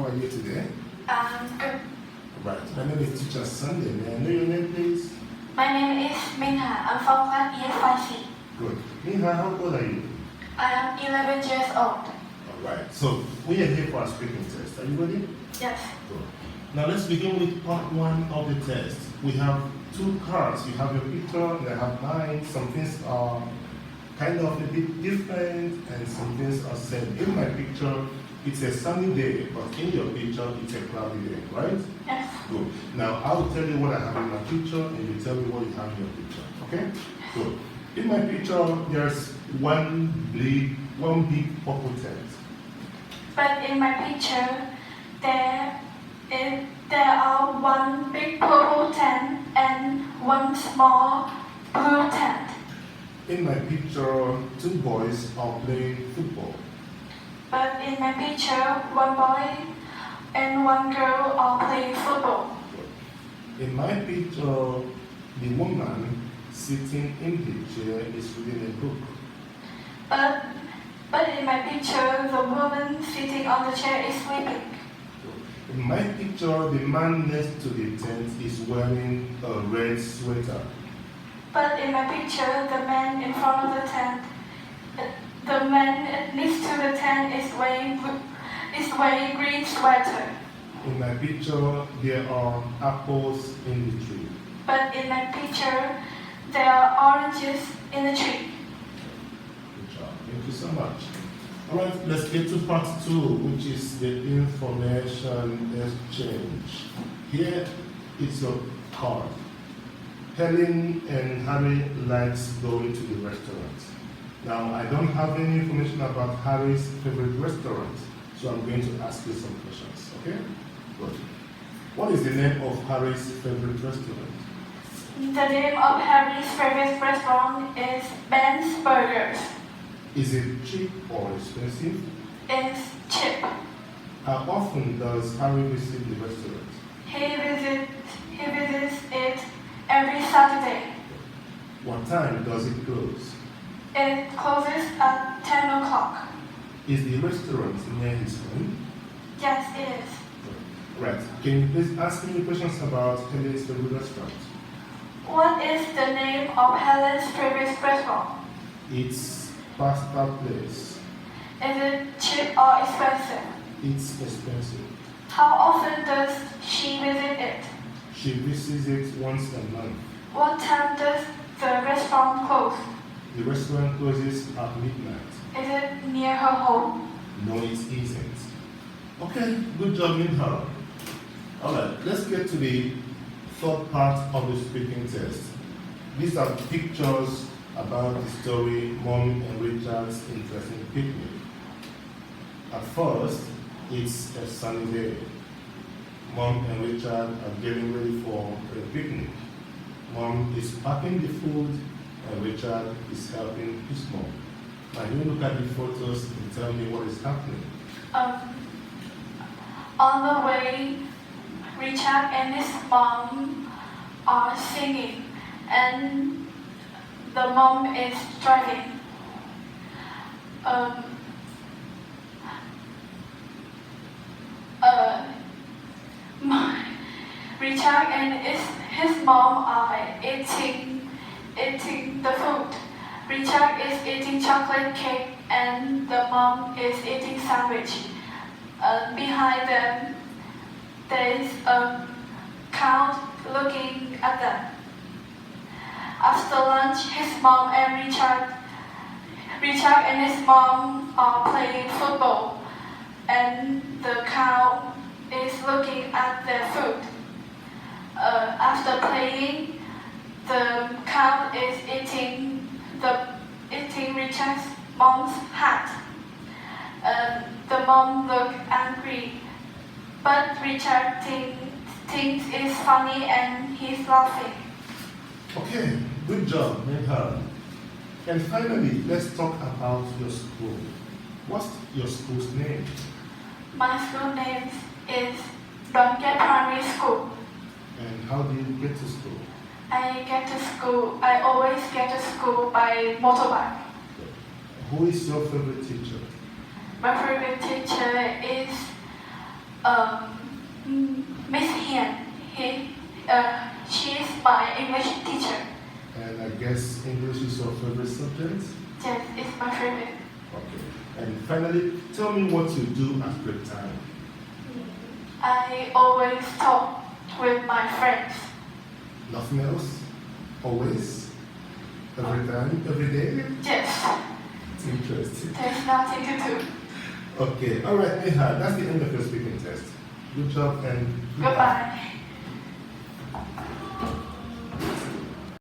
are you today? Good. Right. My name is Teacher Sunday. May I know your name, please? My name is Minh. I'm from class ES5C. Good. Minha, how old are you? I am 11 years old. All right. So we are here for a speaking test. Are you ready? Yes. Good. Now let's begin with part one of the test. We have two cards. You have your picture and I have mine. Some things are kind of a bit different and some things are same. In my picture, it's a sunny day, but in your picture, it's a cloudy day, right? Yes. Good. Now I'll tell you what I have in my picture and you tell me what you have in your picture, okay? Good. In my picture, there's one big purple tent. But in my picture, there are one big purple tent and one small blue tent. In my picture, two boys are playing football. But in my picture, one boy and one girl are playing football. In my picture, the woman sitting in the chair is reading a book. But in my picture, the woman sitting on the chair is sleeping. In my picture, the man next to the tent is wearing a red sweater. But in my picture, the man in front of the tent, the man next to the tent is wearing green sweater. In my picture, there are apples in the tree. But in my picture, there are oranges in the tree. Good job. Thank you so much. All right, let's get to part two, which is the information exchange. Here is your card. Helen and Harry likes going to the restaurant. Now, I don't have any information about Harry's favorite restaurant, so I'm going to ask you some questions, okay? Good. What is the name of Harry's favorite restaurant? The name of Harry's favorite restaurant is Ben's Burgers. Is it cheap or expensive? It's cheap. How often does Harry visit the restaurant? He visits it every Saturday. What time does it close? It closes at 10 o'clock. Is the restaurant near his home? Yes, it is. Right. Can you please ask me questions about Helen's favorite restaurant? What is the name of Helen's favorite restaurant? It's pasta place. Is it cheap or expensive? It's expensive. How often does she visit it? She visits it once a month. What time does the restaurant close? The restaurant closes at midnight. Is it near her home? No, it isn't. Okay, good job, Minha. Alright, let's get to the third part of the speaking test. These are pictures about the story Mom and Richard's interesting picnic. At first, it's a sunny day. Mom and Richard are getting ready for a picnic. Mom is packing the food and Richard is helping his mom. Now you look at the photos and tell me what is happening. On the way, Richard and his mom are singing and the mom is driving. Richard and his mom are eating the food. Richard is eating chocolate cake and the mom is eating sandwich. Behind them, there is a cow looking at them. After lunch, his mom and Richard and his mom are playing football, and the cow is looking at their food. After playing, the cow is eating Richard's mom's hat. The mom looks angry, but Richard thinks it's funny and he's laughing. Okay, good job, Minha. And finally, let's talk about your school. What's your school's name? My school name is Donke Primary School. And how do you get to school? I always get to school by motorbike. Who is your favorite teacher? My favorite teacher is She is my English teacher. And I guess English is your favorite subject? Yes, it's my favorite. Okay. And finally, tell me what you do at break time. I always talk with my friends. Nothing else? Always? Every time? Every day? Yes, It's interesting. there's nothing to do. Okay, alright, Neha, that's the end of your speaking test. Good job and Goodbye.